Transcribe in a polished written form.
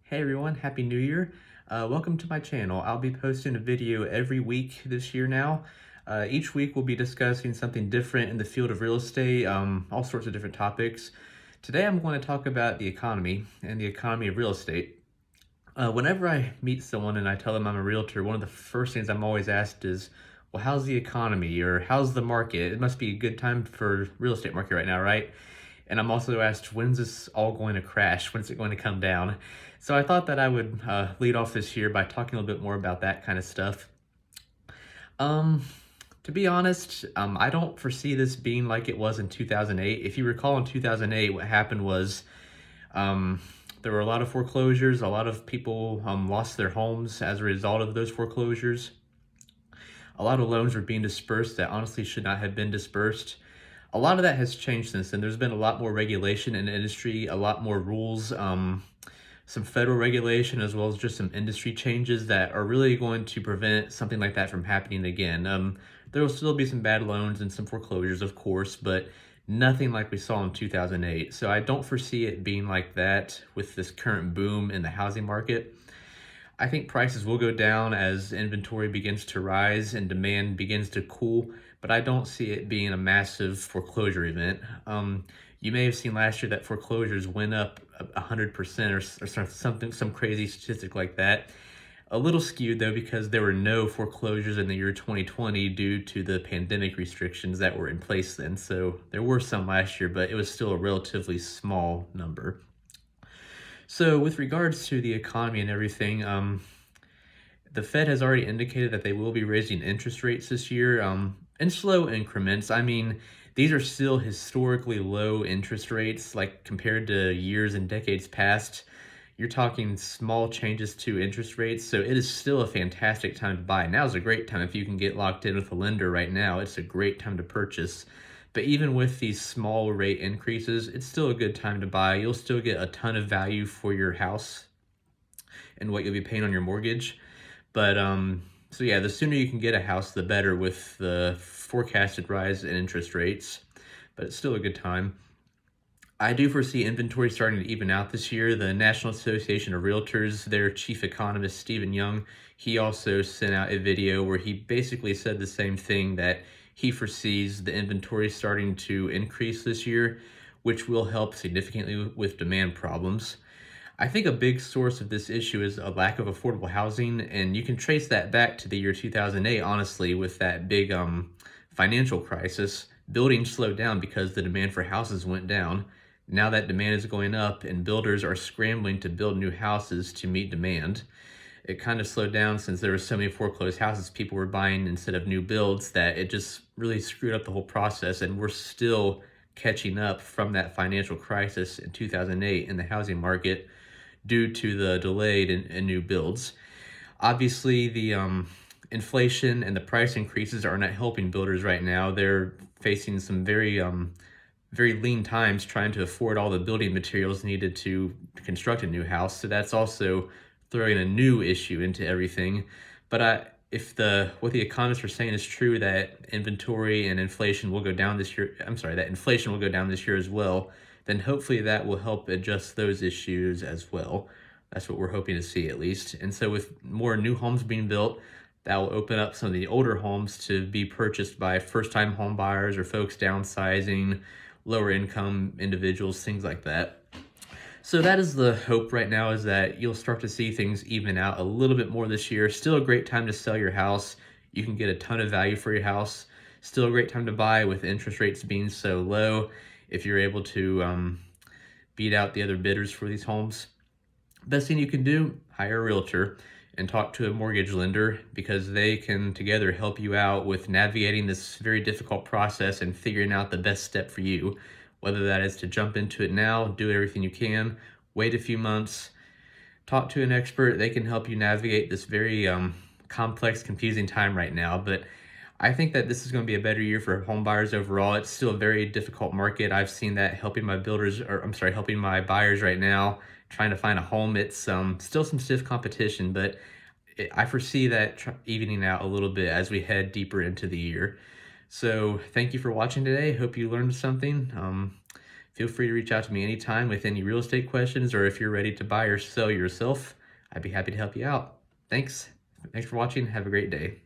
Hey everyone, Happy New Year. Welcome to my channel. I'll be posting a video every week this year now. Each week we'll be discussing something different in the field of real estate, all sorts of different topics. Today I'm going to talk about the economy and the economy of real estate. Whenever I meet someone and I tell them I'm a realtor, one of the first things I'm always asked is, well, how's the economy or how's the market? It must be a good time for real estate market right now, right? And I'm also asked, when's this all going to crash? When's it going to come down? So I thought that I would lead off this year by talking a little bit more about that kind of stuff. Um, to be honest, I don't foresee this being like it was in 2008. If you recall in 2008, what happened was um, there were a lot of foreclosures. A lot of people lost their homes as a result of those foreclosures. A lot of loans were being dispersed that honestly should not have been dispersed. A lot of that has changed since then. There's been a lot more regulation in the industry, a lot more rules, some federal regulation, as well as just some industry changes that are really going to prevent something like that from happening again. There will still be some bad loans and some foreclosures, of course, but nothing like we saw in 2008. So I don't foresee it being like that with this current boom in the housing market. I think prices will go down as inventory begins to rise and demand begins to cool, but I don't see it being a massive foreclosure event. You may have seen last year that foreclosures went up 100% or something, some crazy statistic like that. A little skewed though, because there were no foreclosures in the year 2020 due to the pandemic restrictions that were in place then. So there were some last year, but it was still a relatively small number. So with regards to the economy and everything, the Fed has already indicated that they will be raising interest rates this year in slow increments. I mean, these are still historically low interest rates, like compared to years and decades past. You're talking small changes to interest rates, so it is still a fantastic time to buy. Now is a great time if you can get locked in with a lender right now. It's a great time to purchase. But even with these small rate increases, it's still a good time to buy. You'll still get a ton of value for your house and what you'll be paying on your mortgage. But so yeah, the sooner you can get a house, the better with the forecasted rise in interest rates. But it's still a good time. I do foresee inventory starting to even out this year. The National Association of Realtors, their chief economist, Stephen Young, he also sent out a video where he basically said the same thing, that he foresees the inventory starting to increase this year, which will help significantly with demand problems. I think a big source of this issue is a lack of affordable housing, and you can trace that back to the year 2008, honestly, with that big financial crisis. Building slowed down because the demand for houses went down. Now that demand is going up and builders are scrambling to build new houses to meet demand. It kind of slowed down since there were so many foreclosed houses people were buying instead of new builds, that it just really screwed up the whole process, and we're still catching up from that financial crisis in 2008 in the housing market due to the delayed in new builds. Obviously, the inflation and the price increases are not helping builders right now. They're facing some very lean times trying to afford all the building materials needed to construct a new house. So that's also throwing a new issue into everything. But if what the economists are saying is true, that inventory and inflation will go down this year, that inflation will go down this year as well, then hopefully that will help adjust those issues as well. That's what we're hoping to see, at least. And so with more new homes being built, that will open up some of the older homes to be purchased by first-time home buyers or folks downsizing, lower income individuals, things like that. So that is the hope right now, is that you'll start to see things even out a little bit more this year. Still a great time to sell your house. You can get a ton of value for your house. Still a great time to buy with interest rates being so low, if you're able to beat out the other bidders for these homes. Best thing you can do, hire a realtor and talk to a mortgage lender, because they can together help you out with navigating this very difficult process and figuring out the best step for you. Whether that is to jump into it now, do everything you can, wait a few months, talk to an expert. They can help you navigate this very complex, confusing time right now. But I think that this is going to be a better year for home buyers overall. It's still a very difficult market. I've seen that helping my buyers right now trying to find a home. It's still some stiff competition, but I foresee that evening out a little bit as we head deeper into the year. So thank you for watching today. Hope you learned something. Feel free to reach out to me anytime with any real estate questions, or if you're ready to buy or sell yourself, I'd be happy to help you out. Thanks. Thanks for watching. Have a great day.